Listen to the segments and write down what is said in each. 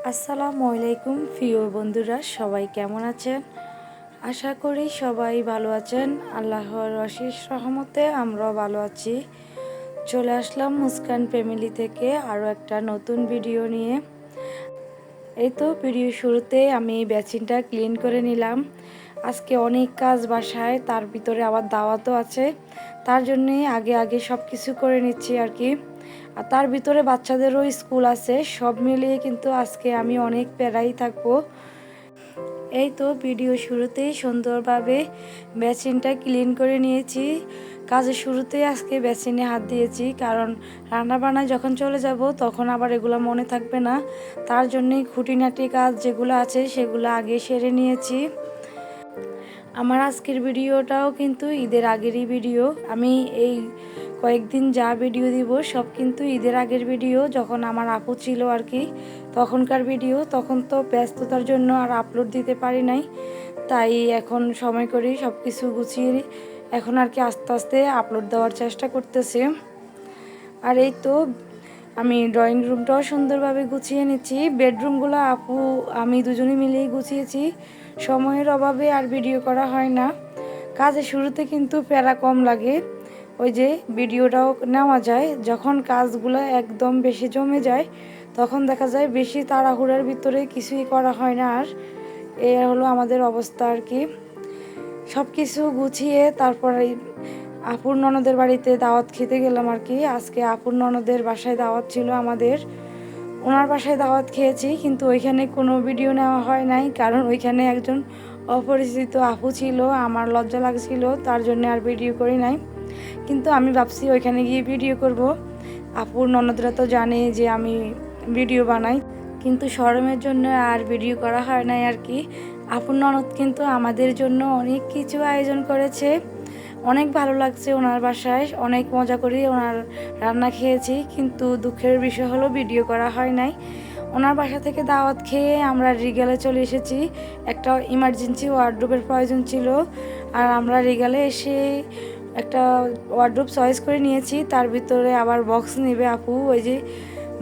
আসসালামু আলাইকুম প্রিয় বন্ধুরা, সবাই কেমন আছেন? আশা করি সবাই ভালো আছেন। আল্লাহর অশেষ রহমতে আমরাও ভালো আছি। চলে আসলাম মুস্কান ফ্যামিলি থেকে আরও একটা নতুন ভিডিও নিয়ে। এই তো ভিডিও শুরুতে আমি বেসিনটা ক্লিন করে নিলাম। আজকে অনেক কাজ বাসায়, তার ভিতরে আবার দাওয়াতও আছে, তার জন্যে আগে আগে সব কিছু করে নিচ্ছি আর কি। আর তার ভিতরে বাচ্চাদেরও স্কুল আছে, সব মিলিয়ে কিন্তু আজকে আমি অনেক প্যারাই থাকবো। এই তো ভিডিও শুরুতেই সুন্দরভাবে বেসিনটা ক্লিন করে নিয়েছি। কাজের শুরুতেই আজকে বেসিনে হাত দিয়েছি, কারণ রান্নাবান্নায় যখন চলে যাব তখন আবার এগুলো মনে থাকবে না। তার জন্যই খুঁটিনাটি কাজ যেগুলো আছে সেগুলো আগে সেরে নিয়েছি। আমার আজকের ভিডিওটাও কিন্তু ঈদের আগেরই ভিডিও। আমি এই কয়েকদিন যা ভিডিও দিব সব কিন্তু ঈদের আগের ভিডিও, যখন আমার আপু ছিল আর কি তখনকার ভিডিও। তখন তো ব্যস্ততার জন্য আর আপলোড দিতে পারি নাই, তাই এখন সময় করেই সব কিছু গুছিয়ে এখন আর কি আস্তে আস্তে আপলোড দেওয়ার চেষ্টা করতেছে। আর এই তো আমি ড্রয়িং রুমটাও সুন্দরভাবে গুছিয়ে নিচ্ছি। বেডরুমগুলো আপু আমি দুজনে মিলেই গুছিয়েছি। সময়ের অভাবে আর ভিডিও করা হয় না। কাজের শুরুতে কিন্তু প্যারা কম লাগে, ওই যে ভিডিওটাও নেওয়া যায়। যখন কাজগুলো একদম বেশি জমে যায় তখন দেখা যায় বেশি তাড়াহুড়ার ভিতরে কিছুই করা হয় না। আর এ হলো আমাদের অবস্থা আর কি। সব কিছু গুছিয়ে তারপরে আপুর ননদের বাড়িতে দাওয়াত খেতে গেলাম আর কি। আজকে আপুর ননদের বাসায় দাওয়াত ছিল আমাদের, ওনার বাসায় দাওয়াত খেয়েছি, কিন্তু ওইখানে কোনো ভিডিও নেওয়া হয় নাই, কারণ ওইখানে একজন অপরিচিত আপু ছিল। আমার লজ্জা লাগছিল, তার জন্য আর ভিডিও করি নাই। কিন্তু আমি ভাবছি ওইখানে গিয়ে ভিডিও করব। আপুর ননদরা তো জানে যে আমি ভিডিও বানাই, কিন্তু শরমের জন্য আর ভিডিও করা হয় নাই আর কি। আপুর ননদ কিন্তু আমাদের জন্য অনেক কিছু আয়োজন করেছে, অনেক ভালো লাগছে। ওনার বাসায় অনেক মজা করে ওনার রান্না খেয়েছি, কিন্তু দুঃখের বিষয় হলো ভিডিও করা হয় নাই। ওনার বাসা থেকে দাওয়াত খেয়ে আমরা রিগালে চলে এসেছি। একটা ইমার্জেন্সি ওয়ার্ডরোবের প্রয়োজন ছিল, আর আমরা রিগালে এসে একটা ওয়ার্ডরোব চয়েস করে নিয়েছি। তার ভিতরে আবার বক্স নেবে আপু, ওই যে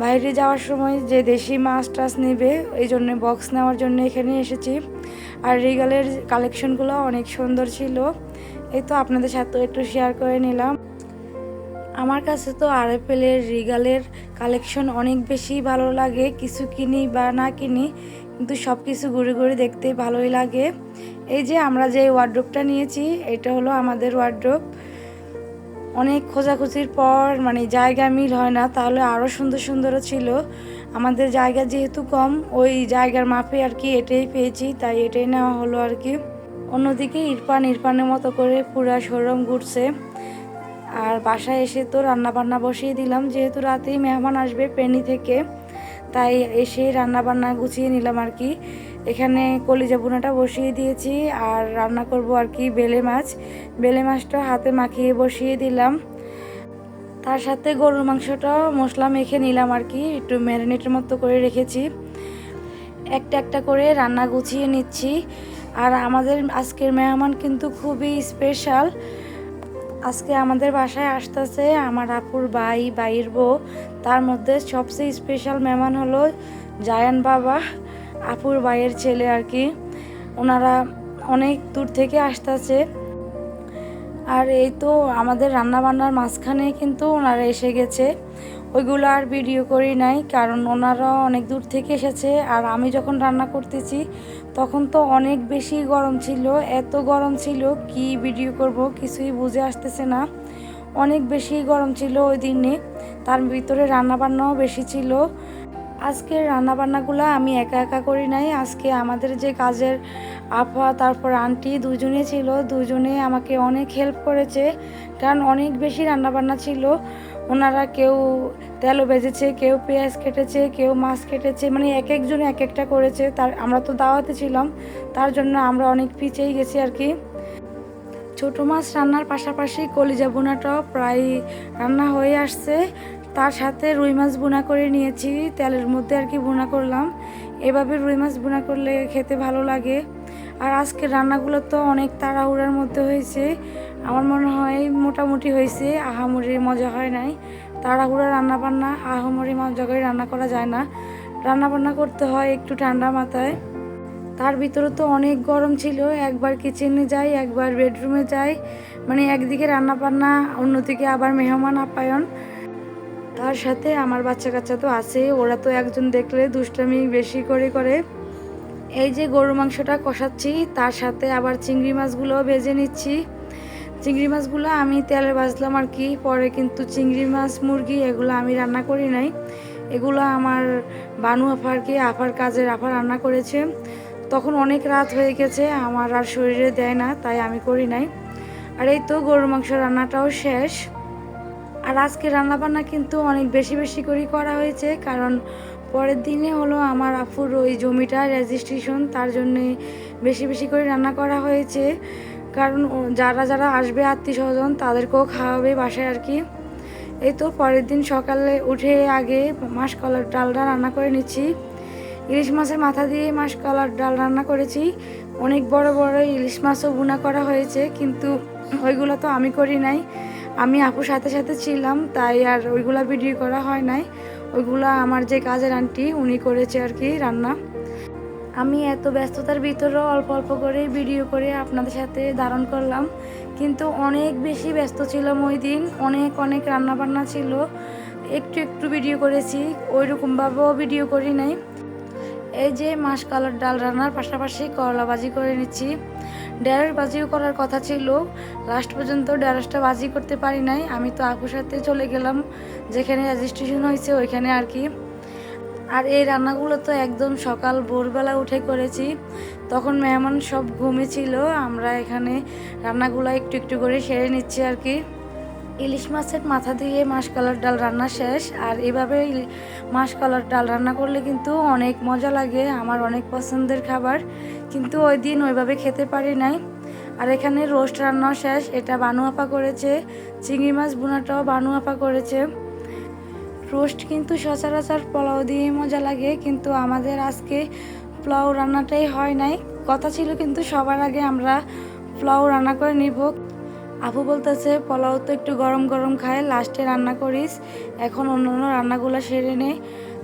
বাইরে যাওয়ার সময় যে দেশি মাছ টাছ নেবে, এই জন্য বক্স নেওয়ার জন্য এখানে এসেছি। আর রিগালের কালেকশনগুলো অনেক সুন্দর ছিল। এই তো আপনাদের সাথে একটু শেয়ার করে নিলাম। আমার কাছে তো আরএফএলের রিগালের কালেকশন অনেক বেশি ভালো লাগে। কিছু কিনি বা না কিনি, কিন্তু সব কিছু ঘুরে ঘুরে দেখতে ভালোই লাগে। এই যে আমরা যে ওয়ার্ডরোবটা নিয়েছি, এটা হলো আমাদের ওয়ার্ডরোব। অনেক খোঁজাখুঁজির পর মানে জায়গা মিল হয় না, তাহলে আরও সুন্দর সুন্দরও ছিল। আমাদের জায়গা যেহেতু কম, ওই জায়গার মাপে আর কি এটাই পেয়েছি, তাই এটাই নেওয়া হলো আর কি। অন্যদিকে ইরফানের মতো করে পুরা শোরুম ঘুরছে। আর বাসায় এসে তো রান্নাবান্না বসিয়ে দিলাম, যেহেতু রাতেই মেহমান আসবে পেনি থেকে, তাই এসে রান্নাবান্না গুছিয়ে নিলাম আর কি। এখানে কলিজা ভুনাটা বসিয়ে দিয়েছি, আর রান্না করব আর কি বেলে মাছটা হাতে মাখিয়ে বসিয়ে দিলাম। তার সাথে গরুর মাংসটা মশলা মেখে নিলাম আর কি, একটু ম্যারিনেটের মতো করে রেখেছি। একটা একটা করে রান্না গুছিয়ে নিচ্ছি। আর আমাদের আজকের মেহমান কিন্তু খুবই স্পেশাল। আজকে আমাদের বাসায় আসতেছে আমার আপুর ভাইয়ের বউ। তার মধ্যে সবচেয়ে স্পেশাল মেহমান হলো জায়ান বাবা, আপুর ভাইয়ের ছেলে আর কি। ওনারা অনেক দূর থেকে আসতেছে। আর এই তো আমাদের রান্নাবান্নার মাঝখানে কিন্তু ওনারা এসে গেছে। ওইগুলো আর ভিডিও করি নাই, কারণ ওনারা অনেক দূর থেকে এসেছে। আর আমি যখন রান্না করতেছি তখন তো অনেক বেশি গরম ছিল, এত গরম ছিল কি ভিডিও করব কিছুই বুঝে আসতেছে না। অনেক বেশি গরম ছিল ওই দিনে, তার ভিতরে রান্নাবান্নাও বেশি ছিল। আজকের রান্নাবান্নাগুলো আমি একা একা করি নাই। আজকে আমাদের যে কাজের আপা তারপর আন্টি দুজনে ছিল, দুজনে আমাকে অনেক হেল্প করেছে, কারণ অনেক বেশি রান্নাবান্না ছিল। ওনারা কেউ তেলও ভেজেছে, কেউ পেঁয়াজ কেটেছে, কেউ মাছ কেটেছে, মানে এক একজনে এক একটা করেছে। আমরা তো দাওয়াতে ছিলাম, তার জন্য আমরা অনেক পিছিয়ে গেছি আর কি। ছোটো মাছ রান্নার পাশাপাশি কলিজা ভুনাটাও প্রায় রান্না হয়ে আসছে। তার সাথে রুই মাছ ভুনা করে নিয়েছি, তেলের মধ্যে আর কি ভুনা করলাম। এভাবে রুই মাছ ভুনা করলে খেতে ভালো লাগে। আর আজকের রান্নাগুলো তো অনেক তাড়াহুড়ার মধ্যে হয়েছে, আমার মনে হয় মোটামুটি হয়েছে, আহামরি মজা হয় নাই। তাড়াহুড়া রান্না বান্না আহামরি মজা করে রান্না করা যায় না। রান্নাবান্না করতে হয় একটু ঠান্ডা মাথায়। তার ভিতরে তো অনেক গরম ছিল, একবার কিচেনে যাই একবার বেডরুমে যাই, মানে একদিকে রান্নাবান্না অন্যদিকে আবার মেহমান আপ্যায়ন। তার সাথে আমার বাচ্চা কাচ্চা তো আছে, ওরা তো একজন দেখলে দুষ্টামি বেশি করে করে। এই যে গরু মাংসটা কষাচ্ছি, তার সাথে আবার চিংড়ি মাছগুলো ভেজে নিচ্ছি। চিংড়ি মাছগুলো আমি তেলে ভাজলাম আর কি, পরে কিন্তু চিংড়ি মাছ মুরগি এগুলো আমি রান্না করি নাই, এগুলো আমার বানু আফা আর কি, আফার কাজের আফা রান্না করেছে। তখন অনেক রাত হয়ে গেছে, আমার আর শরীরে দেয় না, তাই আমি করি নাই। আর এই তো গরুর মাংস রান্নাটাও শেষ। আর আজকে রান্নাবান্না কিন্তু অনেক বেশি বেশি করে করা হয়েছে, কারণ পরের দিনে হলো আমার আফুর ওই জমিটা রেজিস্ট্রেশন, তার জন্যে বেশি বেশি করে রান্না করা হয়েছে। কারণ যারা যারা আসবে আত্মীয় স্বজন তাদেরকেও খাওয়াবে বাসায় আর কি। এই তো পরের দিন সকালে উঠে আগে মাসকলার ডালটা রান্না করে নিচ্ছি। ইলিশ মাছের মাথা দিয়ে মাসকলার ডাল রান্না করেছি। অনেক বড় বড় ইলিশ মাছও ভুনা করা হয়েছে, কিন্তু ওইগুলো তো আমি করি নাই, আমি আপুর সাথে সাথে ছিলাম, তাই আর ওইগুলা ভিডিও করা হয় নাই। ওইগুলা আমার যে কাজের আন্টি উনি করেছে আর কি রান্না। আমি এত ব্যস্ততার ভিতরেও অল্প অল্প করে ভিডিও করে আপনাদের সাথে ধারণ করলাম, কিন্তু অনেক বেশি ব্যস্ত ছিলাম ওই দিন, অনেক অনেক রান্নাবান্না ছিল, একটু একটু ভিডিও করেছি, ওইরকমভাবেও ভিডিও করি নাই। এই যে মাসকলার ডাল রান্নার পাশাপাশি করলা ভাজি করে নিচ্ছি। ঢেঁড়স ভাজিও করার কথা ছিল, লাস্ট পর্যন্ত ঢেঁড়সটা ভাজি করতে পারি নাই। আমি তো আপুর সাথে চলে গেলাম যেখানে রেজিস্ট্রেশন হয়েছে ওইখানে আর কি। আর এই রান্নাগুলো তো একদম সকাল ভোরবেলা উঠে করেছি, তখন মেহমান সব ঘুমিয়েছিল, আমরা এখানে রান্নাগুলো একটু একটু করে সেরে নিচ্ছি আর কি। ইলিশ মাছের মাথা দিয়ে মাসকলার ডাল রান্না শেষ। আর এভাবে মাসকলার ডাল রান্না করলে কিন্তু অনেক মজা লাগে, আমার অনেক পছন্দের খাবার, কিন্তু ওই দিন ওইভাবে খেতে পারি নাই। আর এখানে রোস্ট রান্নাও শেষ, এটা বানু আপা করেছে। চিংড়ি মাছ ভুনাটাও বানু আপা করেছে। রোস্ট কিন্তু সচরাচর পোলাও দিয়ে মজা লাগে, কিন্তু আমাদের আজকে পোলাও রান্নাটাই হয় নাই। কথা ছিল কিন্তু সবার আগে আমরা পোলাও রান্না করে নিব। আপু বলতেছে পোলাও তো একটু গরম গরম খায়, লাস্টে রান্না করিস, এখন অন্যান্য রান্নাগুলো সেরে নে।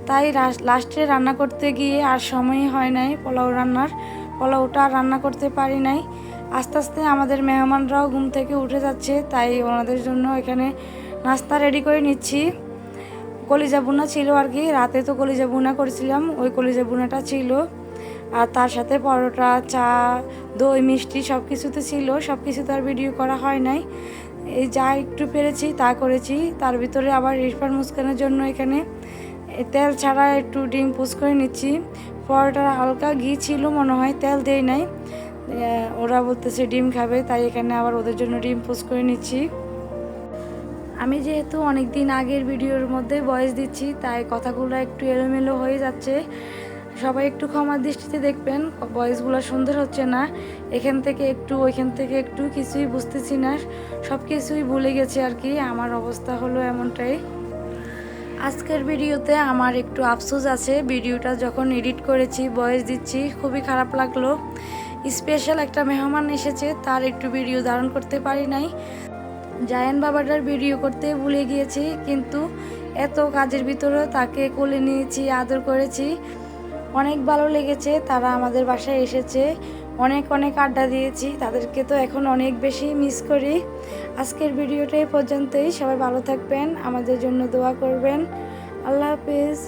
তাই লাস্টে রান্না করতে গিয়ে আর সময়ই হয় নাই পোলাও রান্নার, পোলাওটা রান্না করতে পারি নাই। আস্তে আস্তে আমাদের মেহমানরাও ঘুম থেকে উঠে যাচ্ছে, তাই ওনাদের জন্য এখানে নাস্তা রেডি করে নিচ্ছি। কলিজা ভুনা ছিল আর কি, রাতে তো কলিজা ভুনা করেছিলাম, ওই কলিজা ভুনাটা ছিল। আর তার সাথে পরোটা, চা, দই, মিষ্টি সব কিছুতে ছিল, সব কিছু তো আর ভিডিও করা হয় নাই। এই যা একটু পেরেছি তা করেছি। তার ভিতরে আবার ইরফান মুস্কানের জন্য এখানে তেল ছাড়া একটু ডিম পোচ করে নিচ্ছি। পরোটার হালকা ঘি ছিল মনে হয়, তেল দেই নাই। ওরা বলতেছে ডিম খাবে, তাই এখানে আবার ওদের জন্য ডিম পোচ করে নিচ্ছি। আমি যেহেতু অনেক দিন আগের ভিডিওর মধ্যে ভয়েস দিচ্ছি, তাই কথাগুলো একটু এলোমেলো হয়ে যাচ্ছে, সবাই একটু ক্ষমার দৃষ্টিতে দেখবেন। ভয়েসগুলো সুন্দর হচ্ছে না, এখান থেকে একটু ওইখান থেকে একটু, কিছুই বুঝতেছি না, সব কিছুই ভুলে গেছি আর কি। আমার অবস্থা হলো এমনটাই। আজকের ভিডিওতে আমার একটু আফসোস আছে, ভিডিওটা যখন এডিট করেছি ভয়েস দিচ্ছি খুবই খারাপ লাগলো। স্পেশাল একটা মেহমান এসেছে, তার একটু ভিডিও ধারণ করতে পারি নাই। জায়ান বাবাটার ভিডিও করতে ভুলে গিয়েছি, কিন্তু এত কাজের ভিতরেও তাকে কোলে নিয়েছি, আদর করেছি, অনেক ভালো লেগেছে। তারা আমাদের বাসায় এসেছে, অনেক অনেক আড্ডা দিয়েছি, তাদেরকে তো এখন অনেক বেশি মিস করি। আজকের ভিডিওটা এই পর্যন্তই, সবাই ভালো থাকবেন, আমাদের জন্য দোয়া করবেন। আল্লাহ হাফেজ।